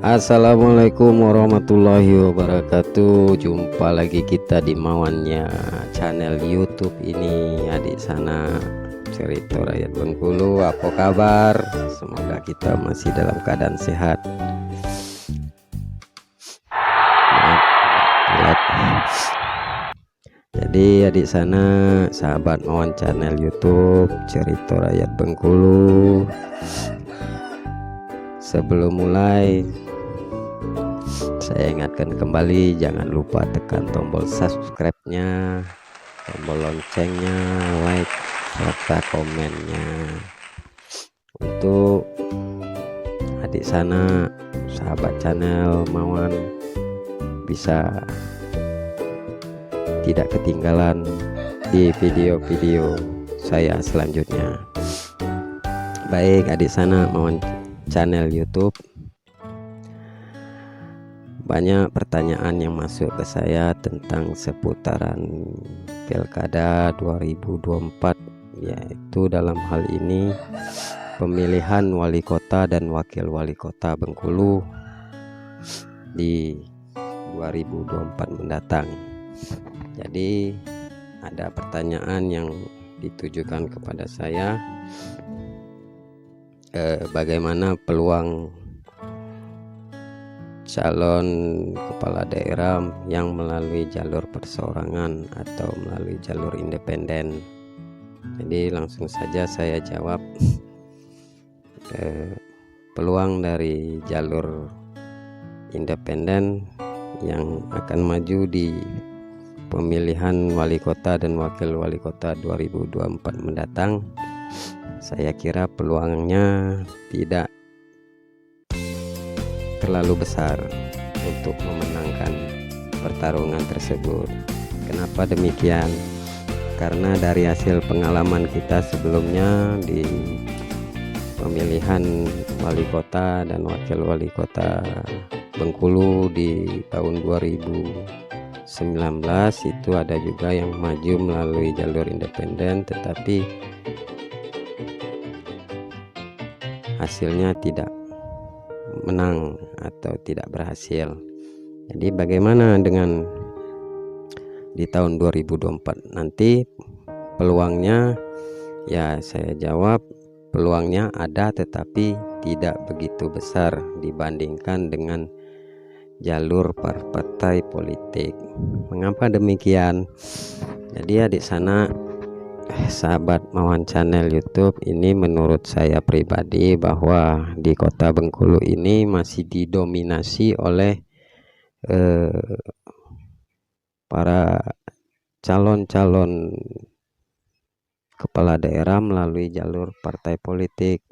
Assalamualaikum warahmatullahi wabarakatuh. Jumpa lagi kita di Mawannya channel YouTube ini. Adik sana cerita rakyat Bengkulu, apa kabar? Semoga kita masih dalam keadaan sehat. Jadi adik sana sahabat Mawan channel YouTube cerita rakyat Bengkulu, sebelum mulai saya ingatkan kembali, jangan lupa tekan tombol subscribe-nya, tombol loncengnya, like, serta komennya. Untuk adik sana sahabat channel Mawan bisa tidak ketinggalan di video-video saya selanjutnya. Baik adik sana Mawan channel YouTube, banyak pertanyaan yang masuk ke saya tentang seputaran Pilkada 2024, yaitu dalam hal ini pemilihan wali kota dan wakil wali kota Bengkulu di 2024 mendatang. Jadi ada pertanyaan yang ditujukan kepada saya, bagaimana peluang calon kepala daerah yang melalui jalur perseorangan atau melalui jalur independen. Jadi langsung saja saya jawab, peluang dari jalur independen yang akan maju di pemilihan wali kota dan wakil wali kota 2024 mendatang, saya kira peluangnya tidak terlalu besar untuk memenangkan pertarungan tersebut. Kenapa demikian? Karena dari hasil pengalaman kita sebelumnya di pemilihan wali kota dan wakil wali kota Bengkulu di tahun 2019 itu ada juga yang maju melalui jalur independen, tetapi hasilnya tidak menang atau tidak berhasil. Jadi bagaimana dengan di tahun 2024 nanti peluangnya? Ya saya jawab, peluangnya ada tetapi tidak begitu besar dibandingkan dengan jalur partai politik. Mengapa demikian? Jadi adik sana sahabat Mawan channel YouTube ini, menurut saya pribadi bahwa di kota Bengkulu ini masih didominasi oleh para calon-calon kepala daerah melalui jalur partai politik.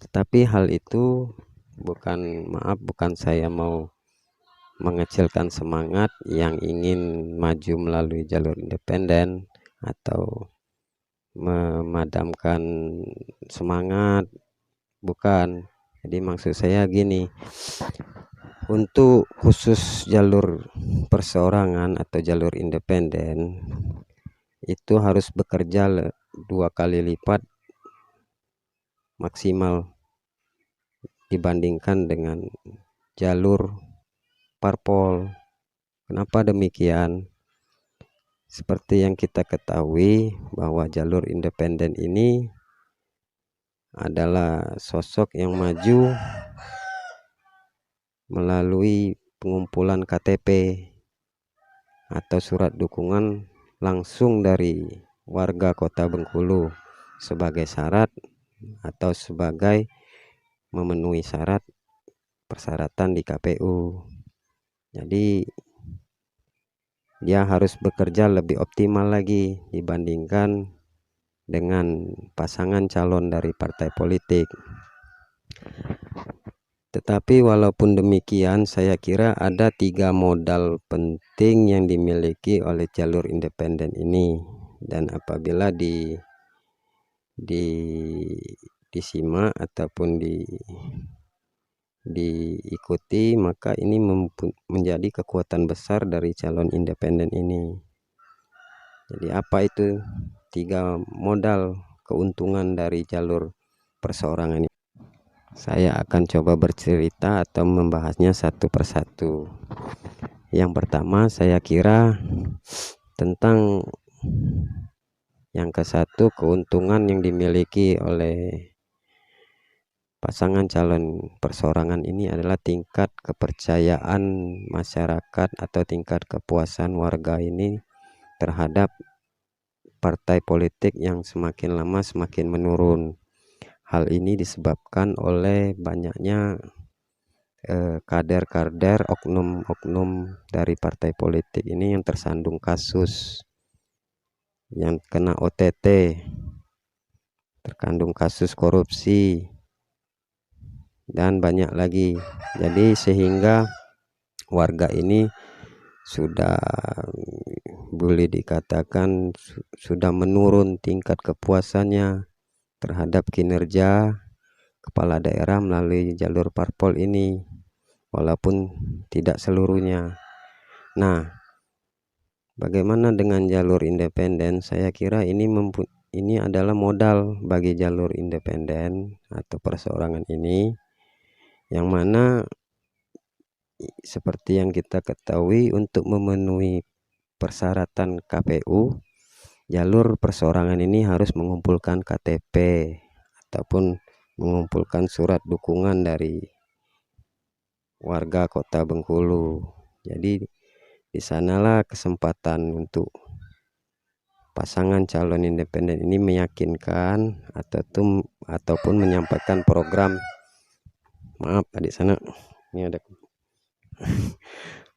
Tetapi hal itu bukan saya mau mengecilkan semangat yang ingin maju melalui jalur independen atau memadamkan semangat, bukan. Jadi maksud saya gini, untuk khusus jalur perseorangan atau jalur independen itu harus bekerja 2 kali lipat maksimal dibandingkan dengan jalur parpol. Kenapa demikian? Seperti yang kita ketahui bahwa jalur independen ini adalah sosok yang maju melalui pengumpulan KTP atau surat dukungan langsung dari warga kota Bengkulu sebagai syarat atau sebagai memenuhi syarat persyaratan di KPU. Jadi dia harus bekerja lebih optimal lagi dibandingkan dengan pasangan calon dari partai politik. Tetapi walaupun demikian, saya kira ada 3 modal penting yang dimiliki oleh jalur independen ini, dan apabila disimak ataupun diikuti, maka ini menjadi kekuatan besar dari calon independen ini. Jadi apa itu 3 modal keuntungan dari jalur perseorangan ini? Saya akan coba bercerita atau membahasnya satu persatu. Yang pertama saya kira tentang yang ke satu, keuntungan yang dimiliki oleh pasangan calon perseorangan ini adalah tingkat kepercayaan masyarakat atau tingkat kepuasan warga ini terhadap partai politik yang semakin lama semakin menurun. Hal ini disebabkan oleh banyaknya kader-kader, oknum-oknum dari partai politik ini yang tersandung kasus, yang kena OTT, terkandung kasus korupsi, dan banyak lagi. Jadi sehingga warga ini sudah boleh dikatakan sudah menurun tingkat kepuasannya terhadap kinerja kepala daerah melalui jalur parpol ini, walaupun tidak seluruhnya. Nah, bagaimana dengan jalur independen? Saya kira ini adalah modal bagi jalur independen atau perseorangan ini, yang mana seperti yang kita ketahui, untuk memenuhi persyaratan KPU, jalur perseorangan ini harus mengumpulkan KTP ataupun mengumpulkan surat dukungan dari warga Kota Bengkulu. Jadi di sanalah kesempatan untuk pasangan calon independen ini meyakinkan ataupun menyampaikan program, maaf adik sana, ini ada,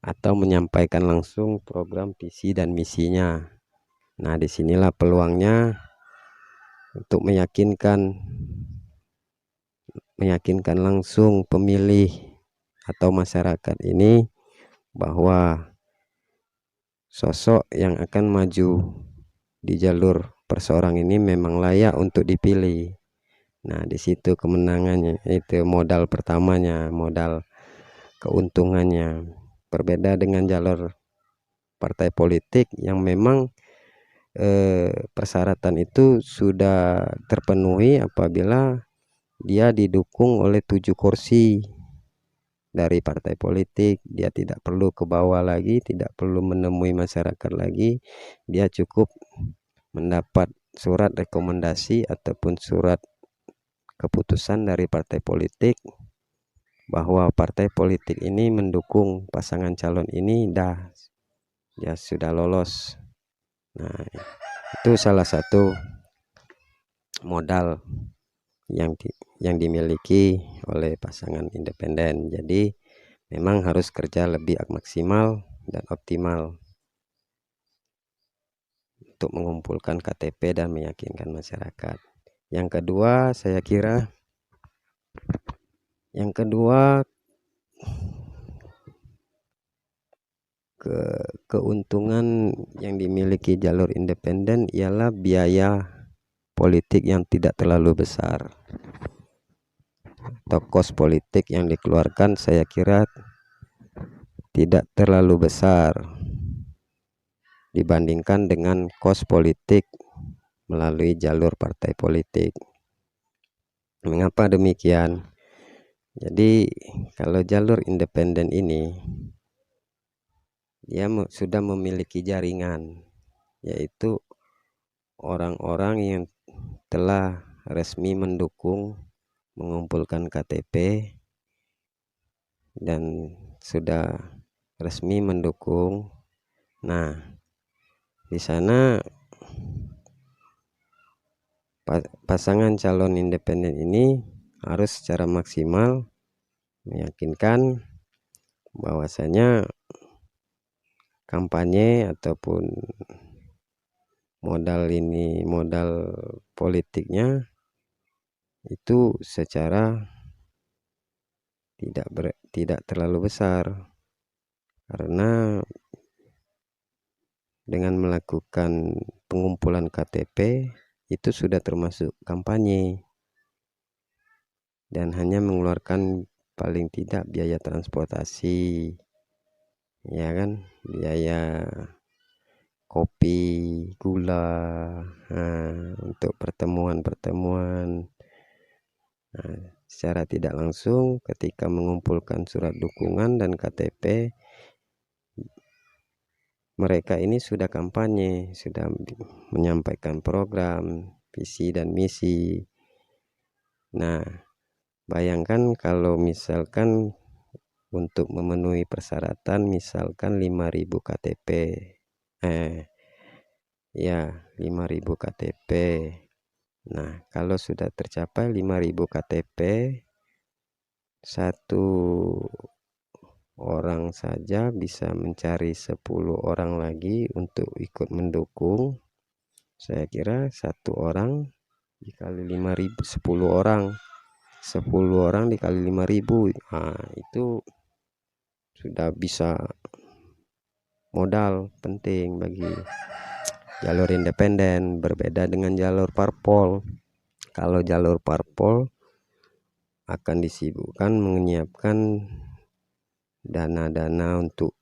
atau menyampaikan langsung program visi dan misinya. Nah, disinilah peluangnya untuk meyakinkan langsung pemilih atau masyarakat ini bahwa sosok yang akan maju di jalur perseorangan ini memang layak untuk dipilih. Nah, di situ kemenangannya, itu modal pertamanya, modal keuntungannya. Berbeda dengan jalur partai politik yang memang persyaratan itu sudah terpenuhi apabila dia didukung oleh 7 kursi dari partai politik. Dia tidak perlu ke bawah lagi, tidak perlu menemui masyarakat lagi, dia cukup mendapat surat rekomendasi ataupun surat keputusan dari partai politik bahwa partai politik ini mendukung pasangan calon ini, ya sudah lolos. Nah, itu salah satu modal yang dimiliki oleh pasangan independen. Jadi memang harus kerja lebih maksimal dan optimal untuk mengumpulkan KTP dan meyakinkan masyarakat. Yang kedua, saya kira keuntungan yang dimiliki jalur independen ialah biaya politik yang tidak terlalu besar, atau kos politik yang dikeluarkan saya kira tidak terlalu besar dibandingkan dengan kos politik melalui jalur partai politik. Mengapa demikian? Jadi kalau jalur independen ini dia sudah memiliki jaringan, yaitu orang-orang yang telah resmi mendukung, mengumpulkan KTP, dan sudah resmi mendukung. Nah, di sana pasangan calon independen ini harus secara maksimal meyakinkan bahwasanya kampanye ataupun modal politiknya itu secara tidak terlalu besar, karena dengan melakukan pengumpulan KTP itu sudah termasuk kampanye dan hanya mengeluarkan paling tidak biaya transportasi, ya kan, biaya kopi, gula, untuk pertemuan Nah, secara tidak langsung ketika mengumpulkan surat dukungan dan KTP, mereka ini sudah kampanye, sudah menyampaikan program, visi dan misi. Nah, bayangkan kalau misalkan untuk memenuhi persyaratan misalkan 5.000 KTP. Ya, 5.000 KTP. Nah, kalau sudah tercapai 5.000 KTP, satu orang saja bisa mencari 10 orang lagi untuk ikut mendukung. Saya kira satu orang dikali 5.000, 10 orang. 10 orang dikali 5.000. Nah, itu sudah bisa modal penting bagi jalur independen, berbeda dengan jalur parpol. Kalau jalur parpol akan disibukkan menyiapkan dana-dana untuk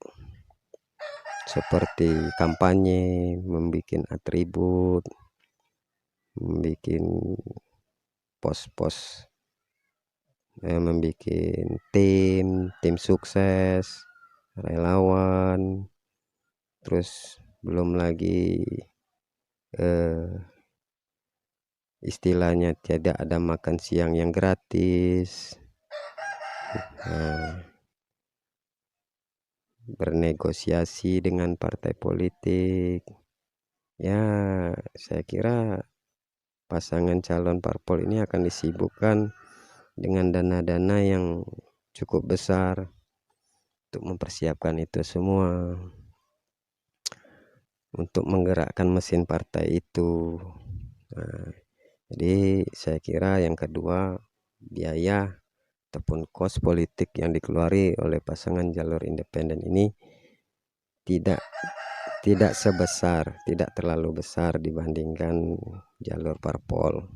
seperti kampanye, membuat atribut, membuat pos-pos, membuat tim sukses, relawan, terus belum lagi istilahnya tidak ada makan siang yang gratis. Bernegosiasi dengan partai politik. Ya, saya kira pasangan calon parpol ini akan disibukkan dengan dana-dana yang cukup besar untuk mempersiapkan itu semua, untuk menggerakkan mesin partai itu. Nah, jadi saya kira yang kedua, biaya ataupun kos politik yang dikeluari oleh pasangan jalur independen ini tidak sebesar, tidak terlalu besar dibandingkan jalur parpol.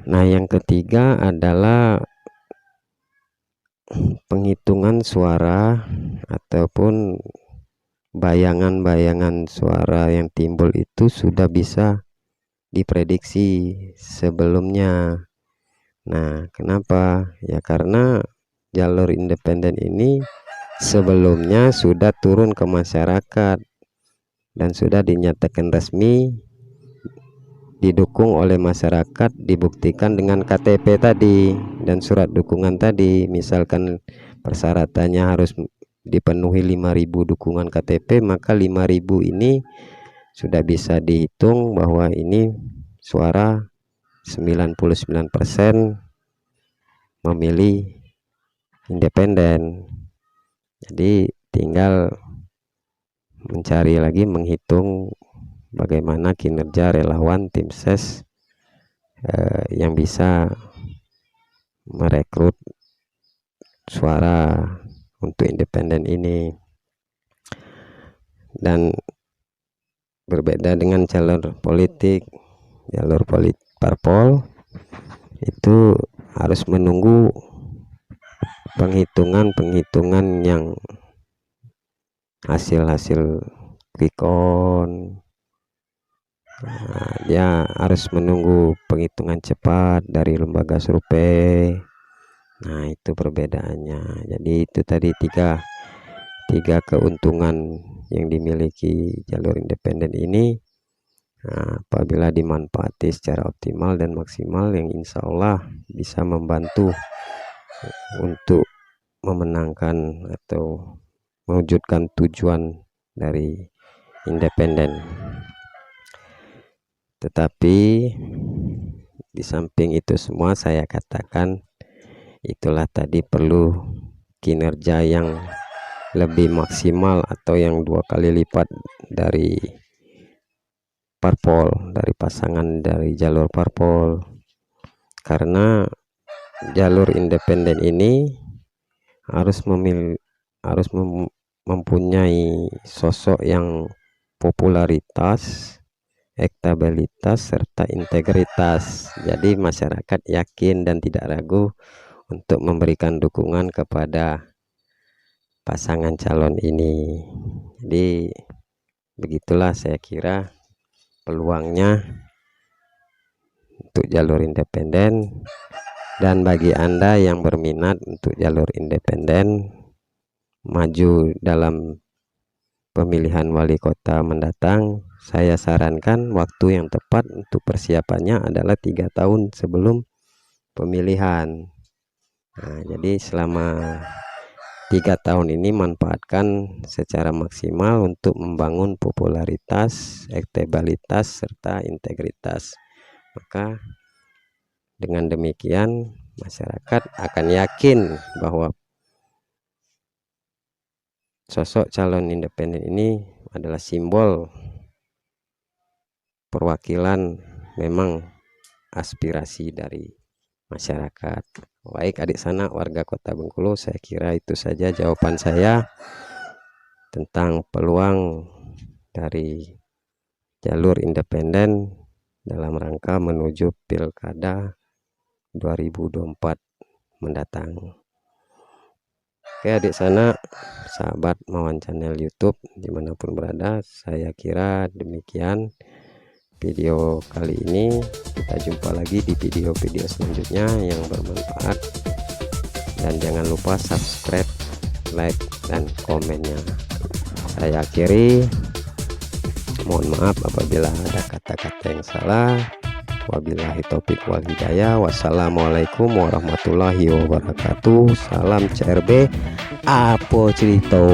Nah, yang ketiga adalah penghitungan suara ataupun bayangan-bayangan suara yang timbul itu sudah bisa diprediksi sebelumnya. Nah, kenapa? Ya karena jalur independen ini sebelumnya sudah turun ke masyarakat dan sudah dinyatakan resmi, didukung oleh masyarakat, dibuktikan dengan KTP tadi dan surat dukungan tadi. Misalkan persyaratannya harus dipenuhi 5.000 dukungan KTP, maka 5.000 ini sudah bisa dihitung bahwa ini suara 99% memilih independen. Jadi tinggal mencari lagi, menghitung bagaimana kinerja relawan tim ses yang bisa merekrut suara untuk independen ini. Dan berbeda dengan jalur politik, parpol itu harus menunggu penghitungan yang hasil quick count. Nah, dia harus menunggu penghitungan cepat dari lembaga survei. Nah, itu perbedaannya. Jadi itu tadi tiga keuntungan yang dimiliki jalur independen ini. Nah, apabila dimanfaati secara optimal dan maksimal, yang insya Allah bisa membantu untuk memenangkan atau mewujudkan tujuan dari independen. Tetapi di samping itu semua, saya katakan itulah tadi perlu kinerja yang lebih maksimal atau yang 2 kali lipat dari parpol, dari pasangan dari jalur parpol, karena jalur independen ini harus mempunyai sosok yang popularitas, elektabilitas serta integritas. Jadi masyarakat yakin dan tidak ragu untuk memberikan dukungan kepada pasangan calon ini. Jadi begitulah saya kira peluangnya untuk jalur independen. Dan bagi Anda yang berminat untuk jalur independen maju dalam pemilihan wali kota mendatang, saya sarankan waktu yang tepat untuk persiapannya adalah 3 tahun sebelum pemilihan. Nah, jadi selama 3 tahun ini manfaatkan secara maksimal untuk membangun popularitas, elektabilitas, serta integritas. Maka dengan demikian masyarakat akan yakin bahwa sosok calon independen ini adalah simbol perwakilan memang aspirasi dari masyarakat. Baik adik sanak warga Kota Bengkulu, saya kira itu saja jawaban saya tentang peluang dari jalur independen dalam rangka menuju Pilkada 2024 mendatang. Oke adik sanak, sahabat Mawan Channel YouTube dimanapun berada, saya kira demikian video kali ini. Kita jumpa lagi di video-video selanjutnya yang bermanfaat, dan jangan lupa subscribe, like, dan komennya. Saya akhiri, mohon maaf apabila ada kata-kata yang salah. Wabillahi taufik wal hidayah. Wassalamualaikum warahmatullahi wabarakatuh. Salam CRB Apo Cerito.